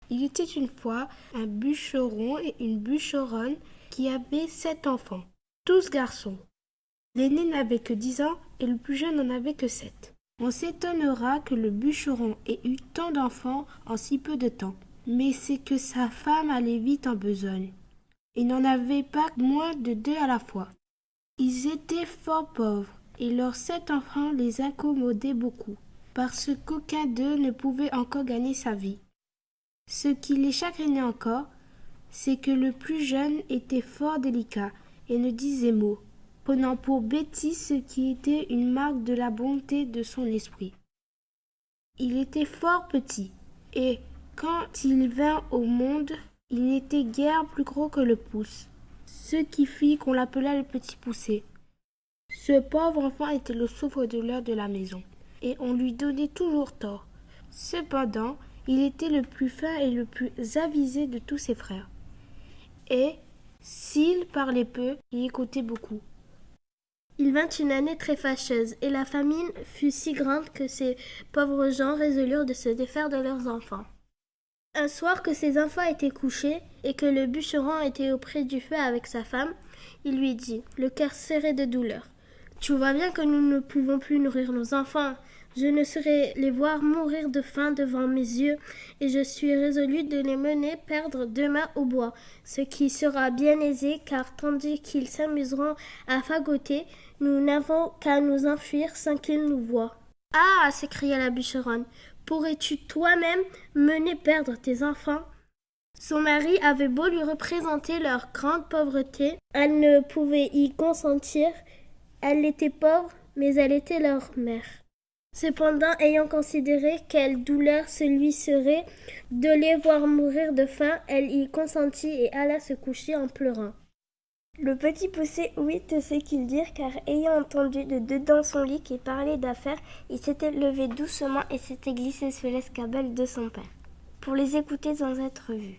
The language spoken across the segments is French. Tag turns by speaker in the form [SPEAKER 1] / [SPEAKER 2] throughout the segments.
[SPEAKER 1] Il était une fois un bûcheron et une bûcheronne qui avaient 7 enfants, tous garçons. L'aîné n'avait que 10 ans et le plus jeune n'en avait que 7. On s'étonnera que le bûcheron ait eu tant d'enfants en si peu de temps, mais c'est que sa femme allait vite en besogne. Il n'en avait pas moins de 2 à la fois. Ils étaient fort pauvres et leurs 7 enfants les incommodaient beaucoup, parce qu'aucun d'eux ne pouvait encore gagner sa vie. Ce qui les chagrinait encore, c'est que le plus jeune était fort délicat et ne disait mot, prenant pour bêtise ce qui était une marque de la bonté de son esprit. Il était fort petit, et quand il vint au monde, il n'était guère plus gros que le pouce, ce qui fit qu'on l'appela le petit poucet. Ce pauvre enfant était le souffre-douleur de la maison, et on lui donnait toujours tort. Cependant, il était le plus fin et le plus avisé de tous ses frères. Et, s'il parlait peu, il écoutait beaucoup.
[SPEAKER 2] Il vint une année très fâcheuse, et la famine fut si grande que ces pauvres gens résolurent de se défaire de leurs enfants. Un soir que ses enfants étaient couchés, et que le bûcheron était auprès du feu avec sa femme, il lui dit, le cœur serré de douleur, « Tu vois bien que nous ne pouvons plus nourrir nos enfants. Je ne saurais les voir mourir de faim devant mes yeux, et je suis résolu de les mener perdre demain au bois, ce qui sera bien aisé, car tandis qu'ils s'amuseront à fagoter, nous n'avons qu'à nous enfuir sans qu'ils nous voient. »« Ah !» s'écria la bûcheronne, « pourrais-tu toi-même mener perdre tes enfants ?» Son mari avait beau lui représenter leur grande pauvreté, elle ne pouvait y consentir. Elle était pauvre, mais elle était leur mère. Cependant, ayant considéré quelle douleur ce lui serait de les voir mourir de faim, elle y consentit et alla se coucher en pleurant. Le petit poucet ouït tout ce qu'ils dirent, car ayant entendu de dedans son lit qu'ils parlaient d'affaires, il s'était levé doucement et s'était glissé sous l'escabelle de son père, pour les écouter sans être vu.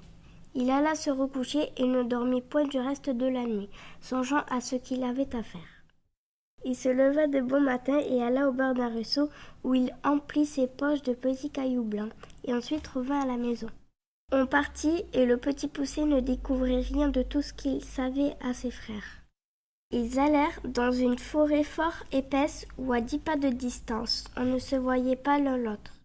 [SPEAKER 2] Il alla se recoucher et ne dormit point du reste de la nuit, songeant à ce qu'il avait à faire. Il se leva de bon matin et alla au bord d'un ruisseau où il emplit ses poches de petits cailloux blancs et ensuite revint à la maison. On partit et le petit poucet ne découvrit rien de tout ce qu'il savait à ses frères. Ils allèrent dans une forêt fort épaisse où à 10 pas de distance on ne se voyait pas l'un l'autre.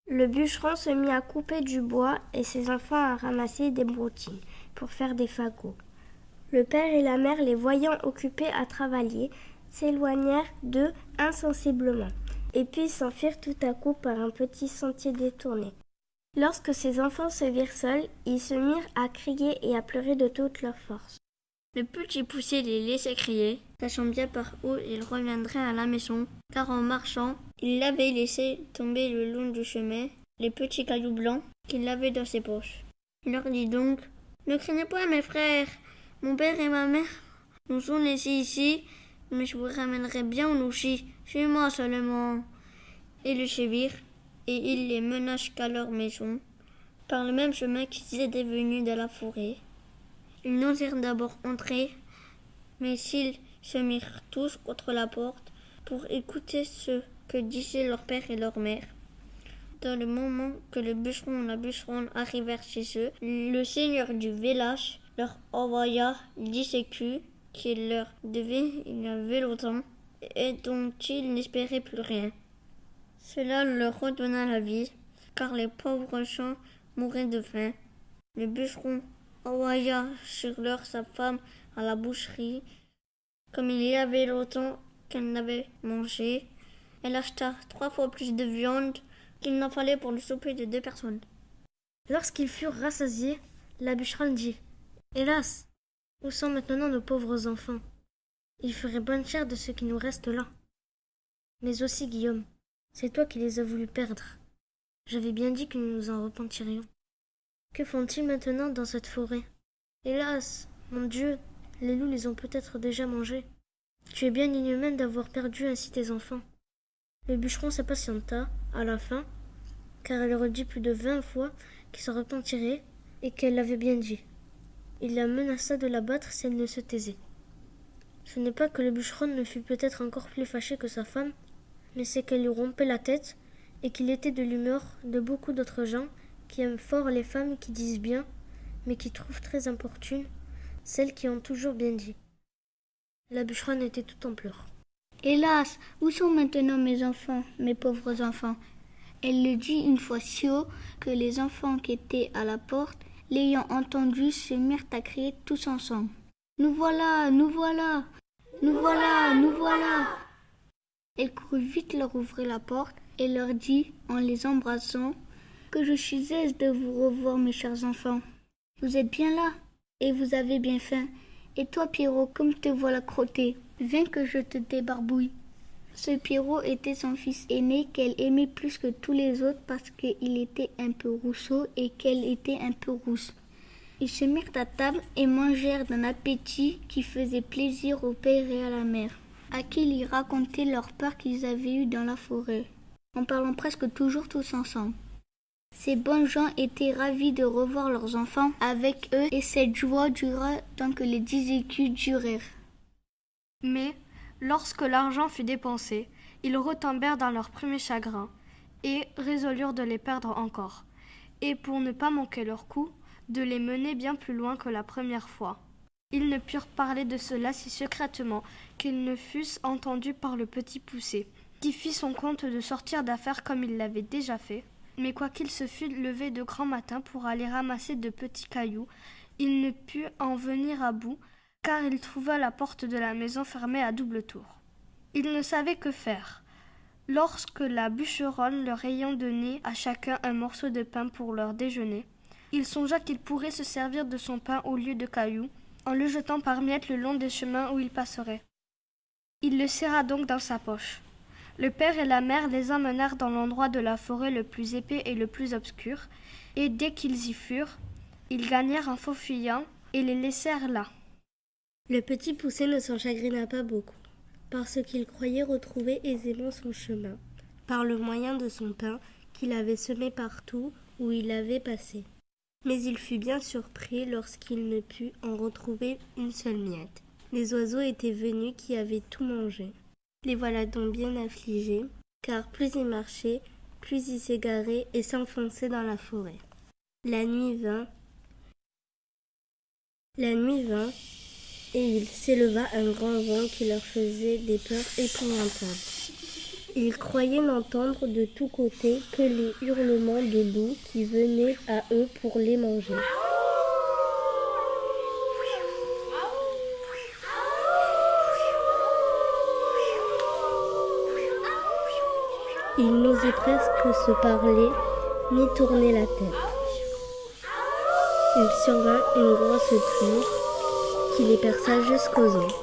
[SPEAKER 2] Le bûcheron se mit à couper du bois et ses enfants à ramasser des broutines pour faire des fagots. Le père et la mère, les voyant occupés à travailler, s'éloignèrent d'eux insensiblement, et puis s'enfuirent tout à coup par un petit sentier détourné. Lorsque ses enfants se virent seuls, ils se mirent à crier et à pleurer de toute leur force.
[SPEAKER 3] Le petit poucet les laissait crier, sachant bien par où ils reviendraient à la maison, car en marchant, il avait laissé tomber le long du chemin les petits cailloux blancs qu'il avait dans ses poches. Il leur dit donc, « Ne craignez pas, mes frères, mon père et ma mère nous sont laissés ici, mais je vous ramènerai bien au logis, suis-moi seulement. » Ils le suivirent, et il les mena jusqu'à leur maison, par le même chemin qu'ils étaient venus de la forêt. Ils n'osèrent d'abord entrer, mais ils se mirent tous contre la porte pour écouter ce que disaient leur père et leur mère. Dans le moment que le bûcheron et la bûcheronne arrivèrent chez eux, le seigneur du village leur envoya 10 écus qu'il leur devait il y avait longtemps et dont ils n'espéraient plus rien. Cela leur redonna la vie, car les pauvres gens mouraient de faim. Le bûcheron envoya sur l'heure sa femme à la boucherie. Comme il y avait longtemps qu'elle n'avait mangé, elle acheta 3 fois plus de viande qu'il n'en fallait pour le souper de 2 personnes.
[SPEAKER 2] Lorsqu'ils furent rassasiés, la bûcheronne dit « Hélas, où sont maintenant nos pauvres enfants? Il ferait bonne chère de ce qui nous reste là. Mais aussi, Guillaume, c'est toi qui les as voulu perdre. J'avais bien dit que nous nous en repentirions. Que font-ils maintenant dans cette forêt? Hélas, mon Dieu, les loups les ont peut-être déjà mangés. Tu es bien inhumaine d'avoir perdu ainsi tes enfants. » Le bûcheron s'impatienta, à la fin, car elle redit plus de 20 fois qu'il s'en repentirait et qu'elle l'avait bien dit. Il la menaça de la battre si elle ne se taisait. Ce n'est pas que le bûcheron ne fût peut-être encore plus fâché que sa femme, mais c'est qu'elle lui rompait la tête et qu'il était de l'humeur de beaucoup d'autres gens qui aime fort les femmes qui disent bien, mais qui trouve très importunes celles qui ont toujours bien dit. La bûcheronne était tout en pleurs.
[SPEAKER 3] Hélas, où sont maintenant mes enfants, mes pauvres enfants? Elle le dit une fois si haut que les enfants qui étaient à la porte, l'ayant entendu, se mirent à crier tous ensemble. Nous voilà, nous voilà, nous voilà, nous voilà. Elle courut vite leur ouvrir la porte et leur dit, en les embrassant, que je suis aise de vous revoir, mes chers enfants. Vous êtes bien là, et vous avez bien faim. Et toi, Pierrot, comme te voilà crotté, viens que je te débarbouille. Ce Pierrot était son fils aîné qu'elle aimait plus que tous les autres parce qu'il était un peu rousseau et qu'elle était un peu rousse. Ils se mirent à table et mangèrent d'un appétit qui faisait plaisir au père et à la mère, à qui ils racontaient leurs peurs qu'ils avaient eues dans la forêt, en parlant presque toujours tous ensemble. Ces bonnes gens étaient ravis de revoir leurs enfants avec eux et cette joie dura tant que les 10 écus durèrent.
[SPEAKER 1] Mais, lorsque l'argent fut dépensé, ils retombèrent dans leur premier chagrin et résolurent de les perdre encore, et pour ne pas manquer leur coup, de les mener bien plus loin que la première fois. Ils ne purent parler de cela si secrètement qu'ils ne fussent entendus par le petit Poucet, qui fit son compte de sortir d'affaires comme il l'avait déjà fait. Mais quoiqu'il se fût levé de grand matin pour aller ramasser de petits cailloux, il ne put en venir à bout, car il trouva la porte de la maison fermée à double tour. Il ne savait que faire. Lorsque la bûcheronne leur ayant donné à chacun un morceau de pain pour leur déjeuner, il songea qu'il pourrait se servir de son pain au lieu de cailloux, en le jetant par miettes le long des chemins où il passerait. Il le serra donc dans sa poche. Le père et la mère les emmenèrent dans l'endroit de la forêt le plus épais et le plus obscur, et dès qu'ils y furent, ils gagnèrent en faufillant et les laissèrent là.
[SPEAKER 2] Le petit Poucet ne s'en chagrina pas beaucoup, parce qu'il croyait retrouver aisément son chemin, par le moyen de son pain qu'il avait semé partout où il avait passé. Mais il fut bien surpris lorsqu'il ne put en retrouver une seule miette. Les oiseaux étaient venus qui avaient tout mangé. Les voilà donc bien affligés, car plus ils marchaient, plus ils s'égaraient et s'enfonçaient dans la forêt. La nuit vint, et il s'éleva un grand vent qui leur faisait des peurs épouvantables. Ils croyaient n'entendre de tous côtés que les hurlements de loups qui venaient à eux pour les manger. Ils n'osaient presque se parler ni tourner la tête. Il survint une grosse pluie qui les perça jusqu'aux os.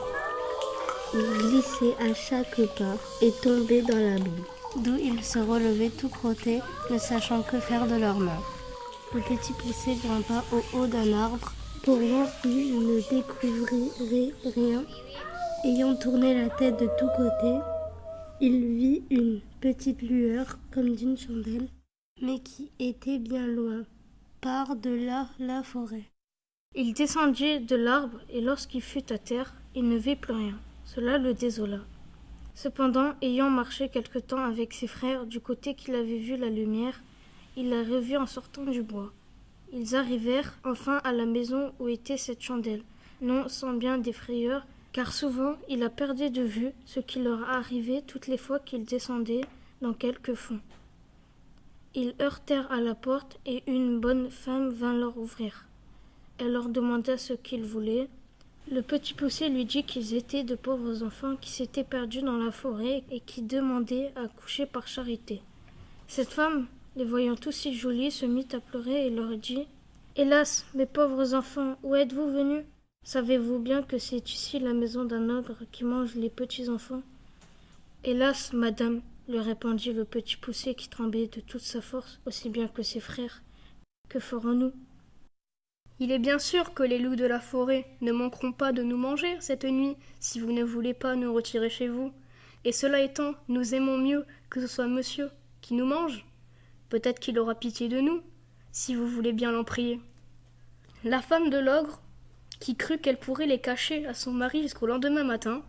[SPEAKER 2] Ils glissaient à chaque pas et tombaient dans la boue, d'où ils se relevaient tout crottés, ne sachant que faire de leurs mains. Le petit Poucet grimpa au haut d'un arbre pour voir s'il ne découvrirait rien. Ayant tourné la tête de tous côtés, il vit une petite lueur comme d'une chandelle, mais qui était bien loin, par-delà la forêt. Il descendit de l'arbre et lorsqu'il fut à terre, il ne vit plus rien. Cela le désola. Cependant, ayant marché quelque temps avec ses frères du côté qu'il avait vu la lumière, il la revit en sortant du bois. Ils arrivèrent enfin à la maison où était cette chandelle, non sans bien des frayeurs, car souvent il la perdait de vue, ce qui leur arrivait toutes les fois qu'ils descendaient dans quelque fond. Ils heurtèrent à la porte et une bonne femme vint leur ouvrir. Elle leur demanda ce qu'ils voulaient. Le petit Poucet lui dit qu'ils étaient de pauvres enfants qui s'étaient perdus dans la forêt et qui demandaient à coucher par charité. Cette femme, les voyant tous si jolis, se mit à pleurer et leur dit « Hélas, mes pauvres enfants, où êtes-vous venus? Savez-vous bien que c'est ici la maison d'un ogre qui mange les petits enfants ?»« Hélas, madame, lui répondit le petit Poucet qui tremblait de toute sa force, aussi bien que ses frères. Que ferons-nous ?
[SPEAKER 4] Il est bien sûr que les loups de la forêt ne manqueront pas de nous manger cette nuit si vous ne voulez pas nous retirer chez vous. Et cela étant, nous aimons mieux que ce soit monsieur qui nous mange. Peut-être qu'il aura pitié de nous, si vous voulez bien l'en prier. » La femme de l'ogre, qui crut qu'elle pourrait les cacher à son mari jusqu'au lendemain matin,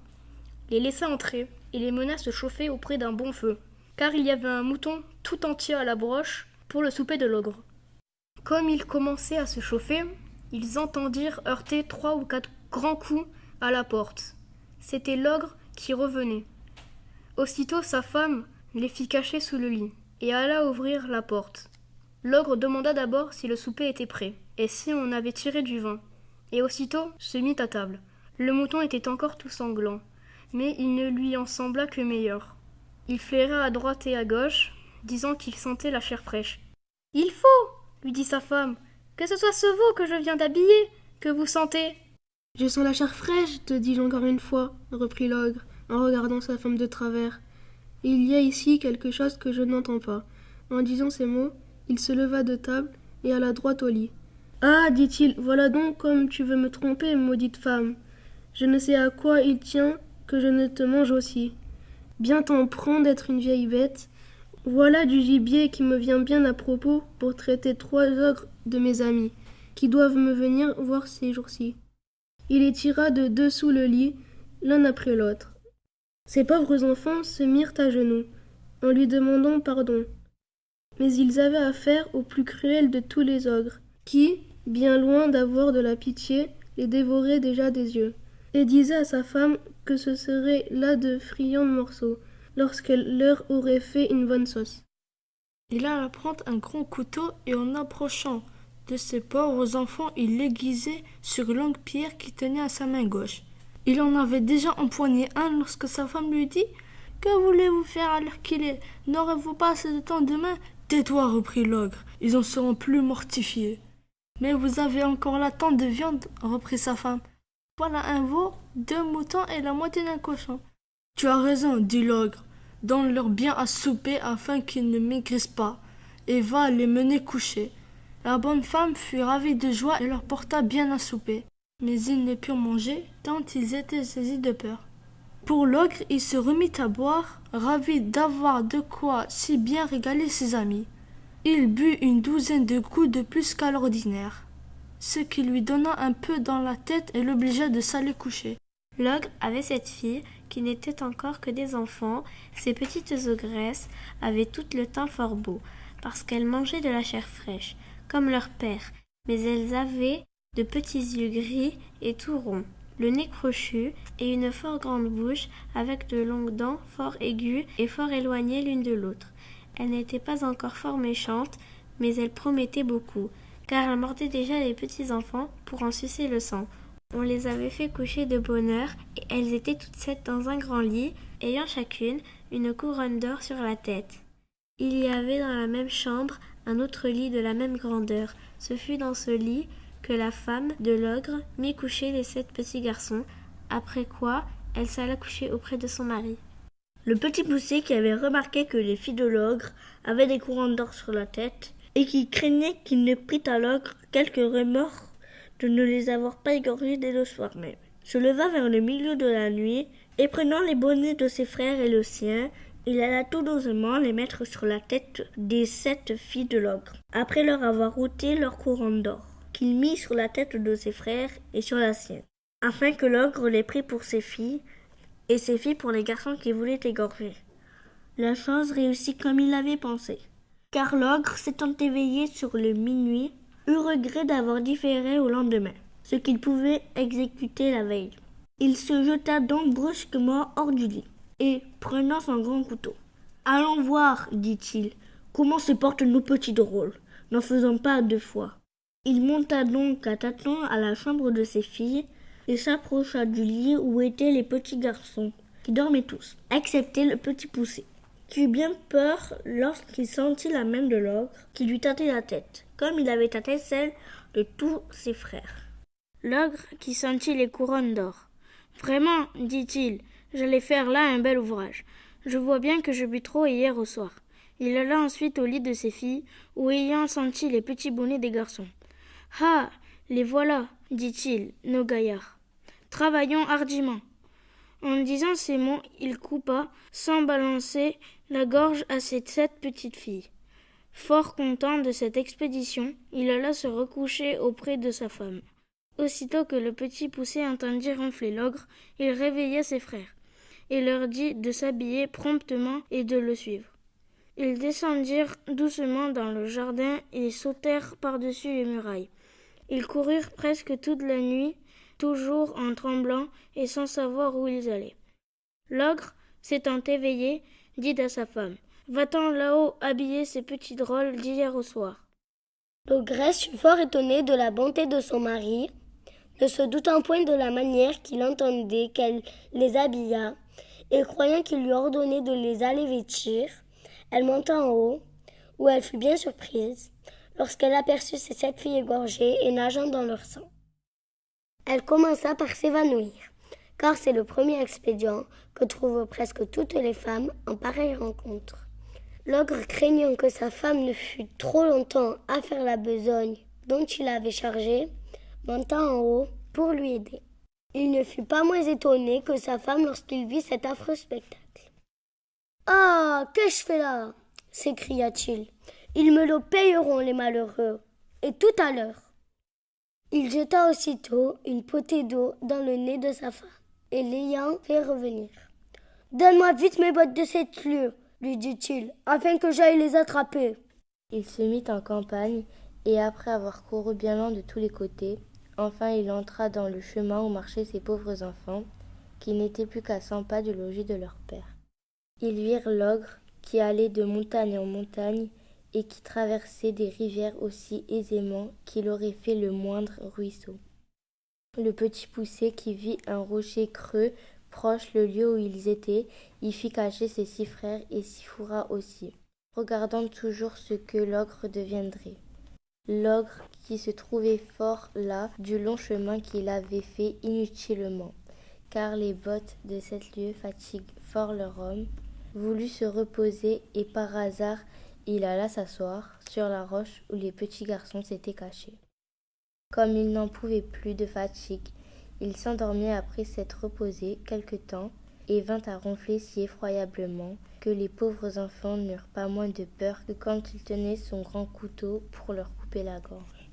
[SPEAKER 4] les laissa entrer et les mena se chauffer auprès d'un bon feu, car il y avait un mouton tout entier à la broche pour le souper de l'ogre. Comme ils commençaient à se chauffer, ils entendirent heurter 3 ou 4 grands coups à la porte. C'était l'ogre qui revenait. Aussitôt sa femme les fit cacher sous le lit et alla ouvrir la porte. L'ogre demanda d'abord si le souper était prêt et si on avait tiré du vin, et aussitôt se mit à table. Le mouton était encore tout sanglant, mais il ne lui en sembla que meilleur. Il flaira à droite et à gauche, disant qu'il sentait la chair fraîche. « Il faut, lui dit sa femme, que ce soit ce veau que je viens d'habiller, que vous sentez. »
[SPEAKER 1] « Je sens la chair fraîche, te dis-je encore une fois, reprit l'ogre, en regardant sa femme de travers. Il y a ici quelque chose que je n'entends pas. En disant ces mots, il se leva de table et alla droit au lit. Ah, dit-il, voilà donc comme tu veux me tromper, maudite femme. Je ne sais à quoi il tient que je ne te mange aussi. Bien t'en prends d'être une vieille bête. Voilà du gibier qui me vient bien à propos pour traiter 3 ogres de mes amis, qui doivent me venir voir ces jours-ci. Il les tira de dessous le lit, l'un après l'autre. Ces pauvres enfants se mirent à genoux, en lui demandant pardon. Mais ils avaient affaire au plus cruel de tous les ogres, qui, bien loin d'avoir de la pitié, les dévorait déjà des yeux, et disait à sa femme que ce serait là de friands morceaux, lorsqu'elle leur aurait fait une bonne sauce.
[SPEAKER 5] Il alla prendre un grand couteau et en approchant de ces pauvres enfants, il l'aiguisait sur une longue pierre qu'il tenait à sa main gauche. Il en avait déjà empoigné un lorsque sa femme lui dit « Que voulez-vous faire à l'heure qu'il est? N'aurez-vous pas assez de temps demain ?»« Tais-toi, reprit l'ogre, ils en seront plus mortifiés. »« Mais vous avez encore là tant de viande, reprit sa femme. Voilà un veau, 2 moutons et la moitié d'un cochon. »« Tu as raison, dit l'ogre, donne-leur bien à souper afin qu'ils ne maigrissent pas, et va les mener coucher. » La bonne femme fut ravie de joie et leur porta bien à souper. Mais ils ne purent manger, tant ils étaient saisis de peur. Pour l'ogre, il se remit à boire, ravi d'avoir de quoi si bien régaler ses amis. Il but une 12aine de coups de plus qu'à l'ordinaire, ce qui lui donna un peu dans la tête et l'obligea de s'aller coucher.
[SPEAKER 2] L'ogre avait 7 filles qui n'étaient encore que des enfants. Ces petites ogresses avaient tout le teint fort beau, parce qu'elles mangeaient de la chair fraîche, comme leur père, mais elles avaient de petits yeux gris et tout ronds, le nez crochu et une fort grande bouche avec de longues dents fort aiguës et fort éloignées l'une de l'autre. Elles n'étaient pas encore fort méchantes, mais elles promettaient beaucoup, car elles mordaient déjà les petits enfants pour en sucer le sang. On les avait fait coucher de bonne heure et elles étaient toutes 7 dans un grand lit, ayant chacune une couronne d'or sur la tête. Il y avait dans la même chambre un autre lit de la même grandeur. Ce fut dans ce lit que la femme de l'ogre mit coucher les 7 petits garçons, après quoi elle s'alla coucher auprès de son mari.
[SPEAKER 3] Le petit poussé, qui avait remarqué que les filles de l'ogre avaient des couronnes d'or sur la tête, et qui craignait qu'il ne prît à l'ogre quelque remords de ne les avoir pas égorgés dès le soir même, se leva vers le milieu de la nuit, et prenant les bonnets de ses frères et le sien, il alla tout doucement les mettre sur la tête des 7 filles de l'ogre, après leur avoir ôté leur couronne d'or, qu'il mit sur la tête de ses frères et sur la sienne, afin que l'ogre les prît pour ses filles, et ses filles pour les garçons qu'il voulait égorger. La chose réussit comme il l'avait pensé, car l'ogre, s'étant éveillé sur le minuit, eut regret d'avoir différé au lendemain, ce qu'il pouvait exécuter la veille. Il se jeta donc brusquement hors du lit, et, prenant son grand couteau, « Allons voir, dit-il, comment se portent nos petits drôles, n'en faisons pas 2 fois. » Il monta donc à tâtons à la chambre de ses filles, et s'approcha du lit où étaient les petits garçons, qui dormaient tous, excepté le petit poussé, qui eut bien peur lorsqu'il sentit la main de l'ogre qui lui tâtait la tête, comme il avait tâté celle de tous ses frères. L'ogre qui sentit les couronnes d'or. « Vraiment, dit-il, j'allais faire là un bel ouvrage. Je vois bien que je bus trop hier au soir. » Il alla ensuite au lit de ses filles, où ayant senti les petits bonnets des garçons. « Ah, les voilà, dit-il, nos gaillards. Travaillons hardiment. » En disant ces mots, il coupa, sans balancer, la gorge à ses 7 petites filles. Fort content de cette expédition, il alla se recoucher auprès de sa femme. Aussitôt que le petit poussé entendit ronfler l'ogre, il réveilla ses frères, et leur dit de s'habiller promptement et de le suivre. Ils descendirent doucement dans le jardin et sautèrent par-dessus les murailles. Ils coururent presque toute la nuit, toujours en tremblant et sans savoir où ils allaient. L'ogre, s'étant éveillé, dit à sa femme « Va-t'en là-haut habiller ces petits drôles d'hier au soir. »
[SPEAKER 2] L'ogresse fut fort étonnée de la bonté de son mari, ne se doutant point de la manière qu'il entendait qu'elle les habilla, et croyant qu'il lui ordonnait de les aller vêtir, elle monta en haut, où elle fut bien surprise, lorsqu'elle aperçut ses 7 filles égorgées et nageant dans leur sang. Elle commença par s'évanouir, car c'est le premier expédient que trouvent presque toutes les femmes en pareille rencontre. L'ogre, craignant que sa femme ne fût trop longtemps à faire la besogne dont il l'avait chargée, monta en haut pour lui aider. Il ne fut pas moins étonné que sa femme lorsqu'il vit cet affreux spectacle. « Ah, qu'ai-je fait là ?» s'écria-t-il. « Ils me le payeront, les malheureux, et tout à l'heure. » Il jeta aussitôt une potée d'eau dans le nez de sa femme, et l'ayant fait revenir. « Donne-moi vite mes bottes de 7 lieues, lui dit-il, afin que j'aille les attraper. »
[SPEAKER 6] Il se mit en campagne, et après avoir couru bien loin de tous les côtés, enfin il entra dans le chemin où marchaient ces pauvres enfants, qui n'étaient plus qu'à 100 pas du logis de leur père. Ils virent l'ogre qui allait de montagne en montagne et qui traversait des rivières aussi aisément qu'il aurait fait le moindre ruisseau. Le petit poucet qui vit un rocher creux proche le lieu où ils étaient, y fit cacher ses 6 frères et s'y fourra aussi, regardant toujours ce que l'ogre deviendrait. L'ogre qui se trouvait fort las du long chemin qu'il avait fait inutilement, car les bottes de 7 lieues fatiguent fort leur homme, voulut se reposer et par hasard il alla s'asseoir sur la roche où les petits garçons s'étaient cachés. Comme il n'en pouvait plus de fatigue, il s'endormit après s'être reposé quelque temps et vint à ronfler si effroyablement que les pauvres enfants n'eurent pas moins de peur que quand il tenait son grand couteau pour leur couper la gorge.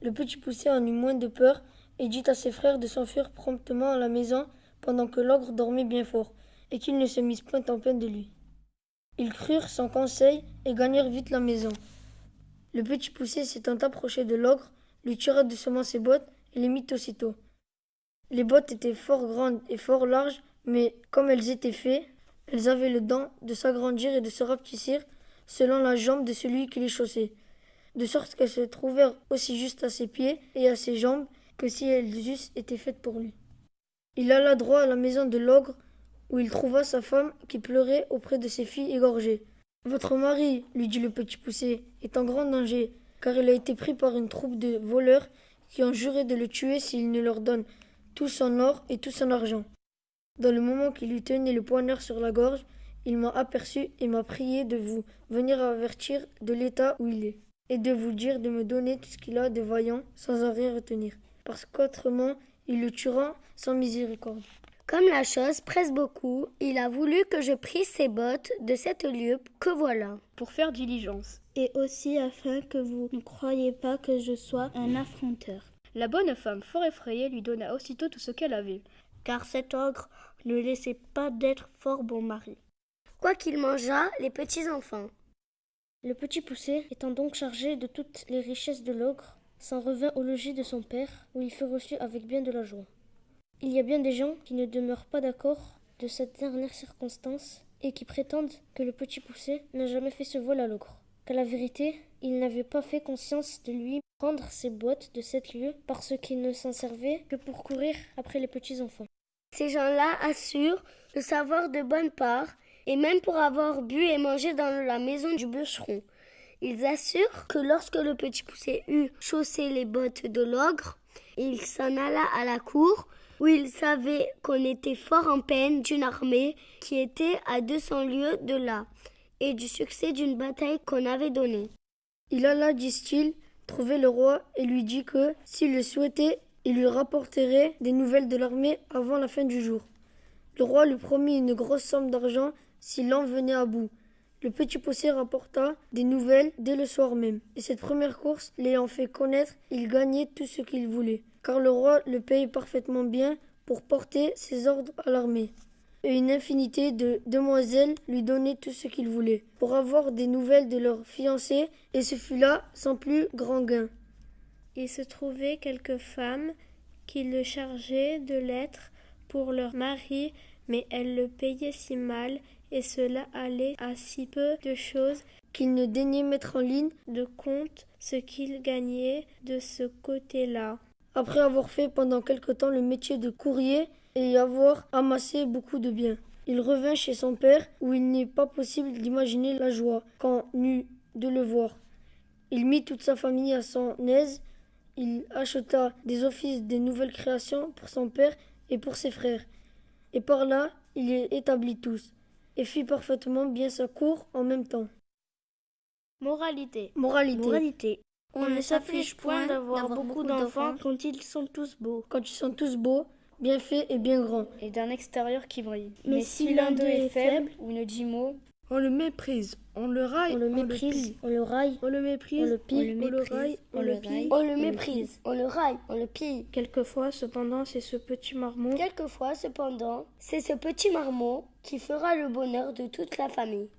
[SPEAKER 7] Le petit poucet en eut moins de peur et dit à ses frères de s'enfuir promptement à la maison pendant que l'ogre dormait bien fort et qu'ils ne se misent point en peine de lui. Ils crurent son conseil et gagnèrent vite la maison. Le petit poucet s'étant approché de l'ogre, lui tira doucement ses bottes et les mit aussitôt. Les bottes étaient fort grandes et fort larges, mais comme elles étaient faites, elles avaient le don de s'agrandir et de se rapetissir selon la jambe de celui qui les chaussait, de sorte qu'elles se trouvèrent aussi juste à ses pieds et à ses jambes que si elles eussent été faites pour lui. Il alla droit à la maison de l'ogre, où il trouva sa femme qui pleurait auprès de ses filles égorgées. « Votre mari, lui dit le petit poucet, est en grand danger, car il a été pris par une troupe de voleurs qui ont juré de le tuer s'il ne leur donne tout son or et tout son argent. Dans le moment qu'il lui tenait le poignard sur la gorge, il m'a aperçu et m'a prié de vous venir avertir de l'état où il est, et de vous dire de me donner tout ce qu'il a de vaillant sans en rien retenir, parce qu'autrement il le tuera sans miséricorde. »
[SPEAKER 2] Comme la chose presse beaucoup, il a voulu que je prisse ses bottes de 7 lieues, que voilà.
[SPEAKER 4] Pour faire diligence.
[SPEAKER 2] Et aussi afin que vous ne croyiez pas que je sois un affronteur.
[SPEAKER 4] La bonne femme, fort effrayée, lui donna aussitôt tout ce qu'elle avait.
[SPEAKER 2] Car cet ogre ne laissait pas d'être fort bon mari. Quoiqu'il mangeât les petits enfants. Le petit poucet, étant donc chargé de toutes les richesses de l'ogre, s'en revint au logis de son père, où il fut reçu avec bien de la joie. Il y a bien des gens qui ne demeurent pas d'accord de cette dernière circonstance et qui prétendent que le petit poucet n'a jamais fait ce vol à l'ogre. Qu'à la vérité, il n'avait pas fait conscience de lui prendre ses bottes de 7 lieues parce qu'il ne s'en servait que pour courir après les petits enfants. Ces gens-là assurent de savoir de bonne part, et même pour avoir bu et mangé dans la maison du bûcheron. Ils assurent que lorsque le petit poucet eut chaussé les bottes de l'ogre, il s'en alla à la cour, où il savait qu'on était fort en peine d'une armée qui était à 200 lieues de là, et du succès d'une bataille qu'on avait donnée.
[SPEAKER 7] Il alla, disent-ils, trouver le roi et lui dit que, s'il le souhaitait, il lui rapporterait des nouvelles de l'armée avant la fin du jour. Le roi lui promit une grosse somme d'argent s'il en venait à bout. Le petit poucet rapporta des nouvelles dès le soir même, et cette première course l'ayant fait connaître, il gagnait tout ce qu'il voulait, car le roi le payait parfaitement bien pour porter ses ordres à l'armée. et une infinité de demoiselles lui donnaient tout ce qu'il voulait pour avoir des nouvelles de leur fiancé, et ce fut là sans plus grand gain.
[SPEAKER 2] Il se trouvait quelques femmes qui le chargeaient de lettres pour leur mari, mais elles le payaient si mal, et cela allait à si peu de choses
[SPEAKER 7] Qu'il ne daignait mettre en ligne
[SPEAKER 2] de compte ce qu'il gagnait de ce côté-là.
[SPEAKER 7] après avoir fait pendant quelque temps le métier de courrier et avoir amassé beaucoup de biens. Il revint chez son père, où il n'est pas possible d'imaginer la joie qu'en eut de le voir. Il mit toute sa famille à son aise, il acheta des offices des nouvelles créations pour son père et pour ses frères, et par là il les établit tous, et fit parfaitement bien sa cour en même temps.
[SPEAKER 2] Moralité.
[SPEAKER 7] Moralité.
[SPEAKER 3] On ne s'afflige point d'avoir beaucoup d'enfants
[SPEAKER 2] quand ils sont tous beaux.
[SPEAKER 7] Quand ils sont tous beaux, bien faits et bien grands.
[SPEAKER 4] Et d'un extérieur qui brille.
[SPEAKER 2] Mais si l'un d'eux est faible
[SPEAKER 4] ou ne dit mot,
[SPEAKER 5] On le méprise, on le raille,
[SPEAKER 7] On le méprise, on le raille,
[SPEAKER 2] on le méprise,
[SPEAKER 7] on le pille,
[SPEAKER 2] on le raille, on le pille.
[SPEAKER 6] On le méprise, on le raille, on le pille.
[SPEAKER 2] Quelquefois, cependant, c'est ce petit marmot
[SPEAKER 6] Quelquefois, cependant, c'est ce petit marmot qui fera le bonheur de toute la famille.